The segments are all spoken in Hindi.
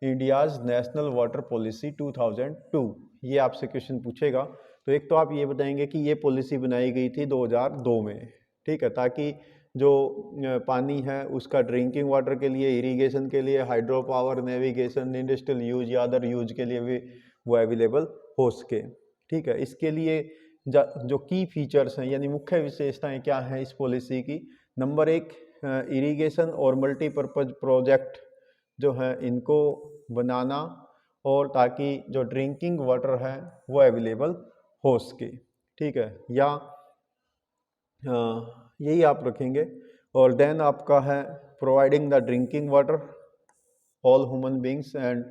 इंडियाज़ नेशनल वाटर पॉलिसी 2002, ये आपसे क्वेश्चन पूछेगा। तो एक तो आप ये बताएंगे कि ये पॉलिसी बनाई गई थी 2002 में, ठीक है, ताकि जो पानी है उसका ड्रिंकिंग वाटर के लिए, इरिगेशन के लिए, hydro power, navigation, industrial use या अदर यूज के लिए भी वो अवेलेबल हो सके, ठीक है। इसके लिए जो की फीचर्स हैं यानी मुख्य विशेषताएं क्या हैं इस पॉलिसी की। नंबर 1, इरिगेशन और मल्टीपर्पज़ प्रोजेक्ट जो है इनको बनाना, और ताकि जो ड्रिंकिंग वाटर है वो अवेलेबल हो सके, ठीक है, या यही आप रखेंगे। और देन आपका है providing the drinking water all human beings and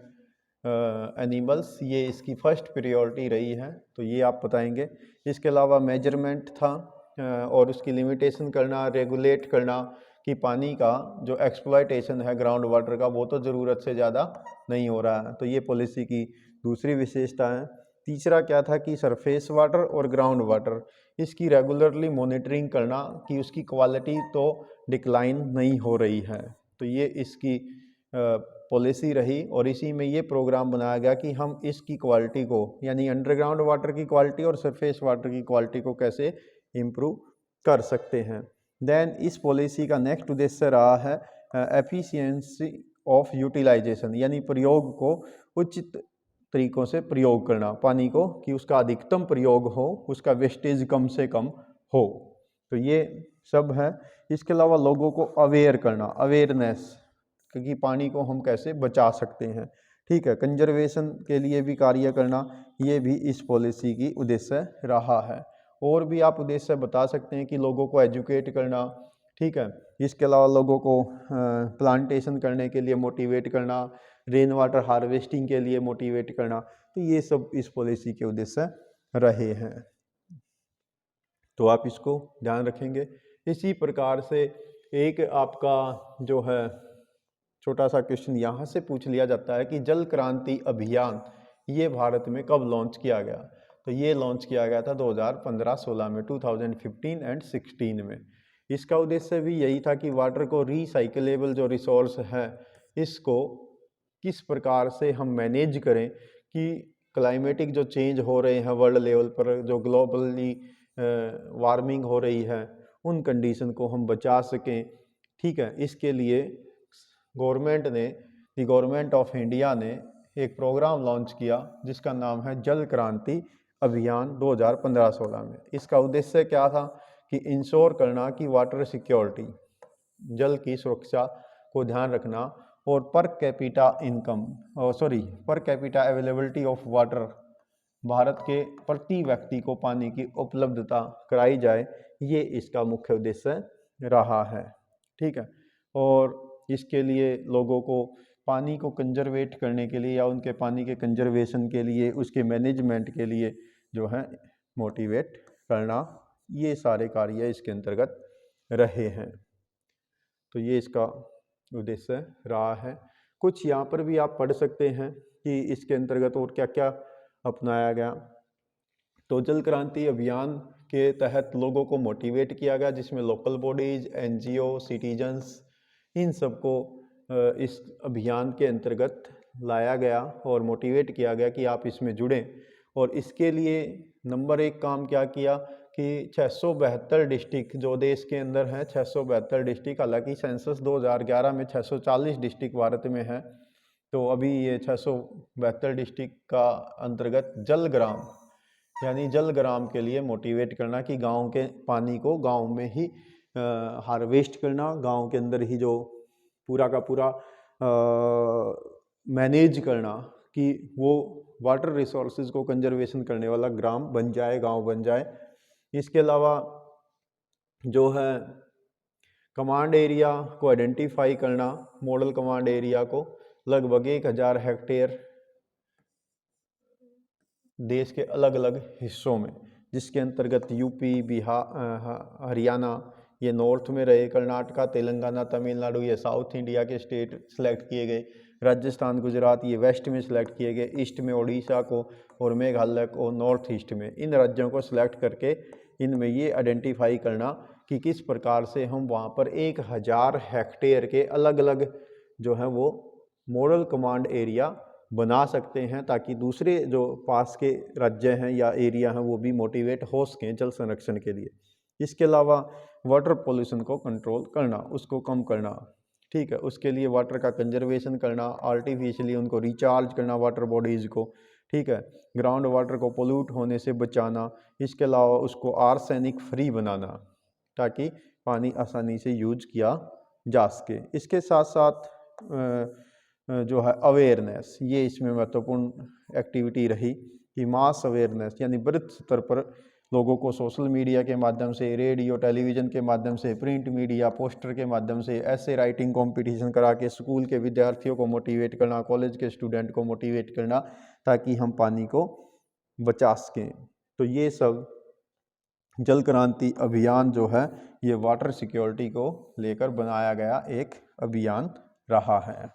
animals, ये इसकी फर्स्ट प्रायोरिटी रही है, तो ये आप बताएंगे। इसके अलावा मेजरमेंट था और उसकी लिमिटेशन करना, रेगुलेट करना कि पानी का जो एक्सप्लॉयटेशन है ग्राउंड वाटर का वो तो ज़रूरत से ज़्यादा नहीं हो रहा है, तो ये पॉलिसी की दूसरी विशेषता है। तीसरा क्या था कि सरफेस वाटर और ग्राउंड वाटर इसकी रेगुलरली मॉनिटरिंग करना कि उसकी क्वालिटी तो डिक्लाइन नहीं हो रही है, तो ये इसकी पॉलिसी रही। और इसी में ये प्रोग्राम बनाया गया कि हम इसकी क्वालिटी को यानी अंडरग्राउंड वाटर की क्वालिटी और सरफेस वाटर की क्वालिटी को कैसे इम्प्रूव कर सकते हैं। देन इस पॉलिसी का नेक्स्ट उद्देश्य रहा है एफिशिएंसी ऑफ यूटिलाइजेशन, यानी प्रयोग को उचित तरीकों से प्रयोग करना पानी को, कि उसका अधिकतम प्रयोग हो, उसका वेस्टेज कम से कम हो, तो ये सब है। इसके अलावा लोगों को अवेयर करना, अवेयरनेस, क्योंकि पानी को हम कैसे बचा सकते हैं, ठीक है, कंजर्वेशन के लिए भी कार्य करना, ये भी इस पॉलिसी की उद्देश्य रहा है। और भी आप उद्देश्य बता सकते हैं कि लोगों को एजुकेट करना, ठीक है, इसके अलावा लोगों को प्लांटेशन करने के लिए मोटिवेट करना, रेन वाटर हार्वेस्टिंग के लिए मोटिवेट करना, तो ये सब इस पॉलिसी के उद्देश्य रहे हैं, तो आप इसको ध्यान रखेंगे। इसी प्रकार से एक आपका जो है छोटा सा क्वेश्चन यहाँ से पूछ लिया जाता है कि जल क्रांति अभियान ये भारत में कब लॉन्च किया गया। तो ये लॉन्च किया गया था 2015-16 में, 2015 एंड 16 में। इसका उद्देश्य भी यही था कि वाटर को रिसाइकलेबल जो रिसोर्स है इसको किस प्रकार से हम मैनेज करें कि क्लाइमेटिक जो चेंज हो रहे हैं वर्ल्ड लेवल पर, जो ग्लोबली वार्मिंग हो रही है, उन कंडीशन को हम बचा सकें, ठीक है। इसके लिए गवर्नमेंट ऑफ इंडिया ने एक प्रोग्राम लॉन्च किया जिसका नाम है जल क्रांति अभियान 2015-16 में। इसका उद्देश्य क्या था कि इंश्योर करना कि वाटर सिक्योरिटी, जल की सुरक्षा को ध्यान रखना, और per capita availability of water, Bharat के प्रति व्यक्ति को पानी की उपलब्धता कराई जाए, ये इसका मुख्य उद्देश्य रहा है, ठीक है। और इसके लिए लोगों को पानी को कंजर्वेट करने के लिए या उनके पानी के कंजर्वेशन के लिए, उसके मैनेजमेंट के लिए जो है मोटिवेट करना, ये सारे कार्य इसके अंतर्गत रहे हैं, तो ये इसका उद्देश्य रहा है। कुछ यहाँ पर भी आप पढ़ सकते हैं कि इसके अंतर्गत और क्या क्या अपनाया गया। तो जल क्रांति अभियान के तहत लोगों को मोटिवेट किया गया, जिसमें लोकल बॉडीज, एनजीओ, सिटीजन्स, इन सबको इस अभियान के अंतर्गत लाया गया और मोटिवेट किया गया कि आप इसमें जुड़ें। और इसके लिए नंबर 1 काम क्या किया कि 672 डिस्ट्रिक्ट जो देश के अंदर हैं, 672 डिस्ट्रिक्ट, हालांकि सेंसस 2011 में 640 डिस्ट्रिक्ट भारत में है, तो अभी ये 672 डिस्ट्रिक्ट का अंतर्गत जल ग्राम यानी जल ग्राम के लिए मोटिवेट करना कि गांव के पानी को गांव में ही हार्वेस्ट करना, गांव के अंदर ही जो पूरा का पूरा मैनेज करना कि वो वाटर रिसोर्सेज को कंजर्वेशन करने वाला ग्राम बन जाए, गांव बन जाए। इसके अलावा जो है कमांड एरिया को आइडेंटिफाई करना, मॉडल कमांड एरिया को लगभग 1000 हेक्टेयर देश के अलग अलग हिस्सों में, जिसके अंतर्गत यूपी, बिहार, हरियाणा ये नॉर्थ में रहे, कर्नाटका, तेलंगाना, तमिलनाडु ये साउथ इंडिया के स्टेट सेलेक्ट किए गए, राजस्थान, गुजरात ये वेस्ट में सेलेक्ट किए गए, ईस्ट में उड़ीसा को और मेघालय को नॉर्थ ईस्ट में, इन राज्यों को सिलेक्ट करके इनमें ये आइडेंटिफाई करना कि किस प्रकार से हम वहाँ पर 1000 हेक्टेयर के अलग अलग जो है वो मॉडल कमांड एरिया बना सकते हैं, ताकि दूसरे जो पास के राज्य हैं या एरिया हैं वो भी मोटिवेट हो सकें जल संरक्षण के लिए। इसके अलावा वाटर पोल्यूशन को कंट्रोल करना, उसको कम करना, ठीक है, उसके लिए वाटर का कंजर्वेशन करना, आर्टिफिशियली उनको रिचार्ज करना वाटर बॉडीज़ को, ठीक है, ग्राउंड वाटर को पोल्यूट होने से बचाना। इसके अलावा उसको आर्सेनिक फ्री बनाना ताकि पानी आसानी से यूज किया जा सके। इसके साथ साथ जो है अवेयरनेस, ये इसमें महत्वपूर्ण एक्टिविटी रही कि मास अवेयरनेस यानी बृहद स्तर पर लोगों को सोशल मीडिया के माध्यम से, रेडियो टेलीविज़न के माध्यम से, प्रिंट मीडिया, पोस्टर के माध्यम से, ऐसे राइटिंग कंपटीशन करा के स्कूल के विद्यार्थियों को मोटिवेट करना, कॉलेज के स्टूडेंट को मोटिवेट करना, ताकि हम पानी को बचा सकें। तो ये सब जल क्रांति अभियान जो है ये वाटर सिक्योरिटी को लेकर बनाया गया एक अभियान रहा है।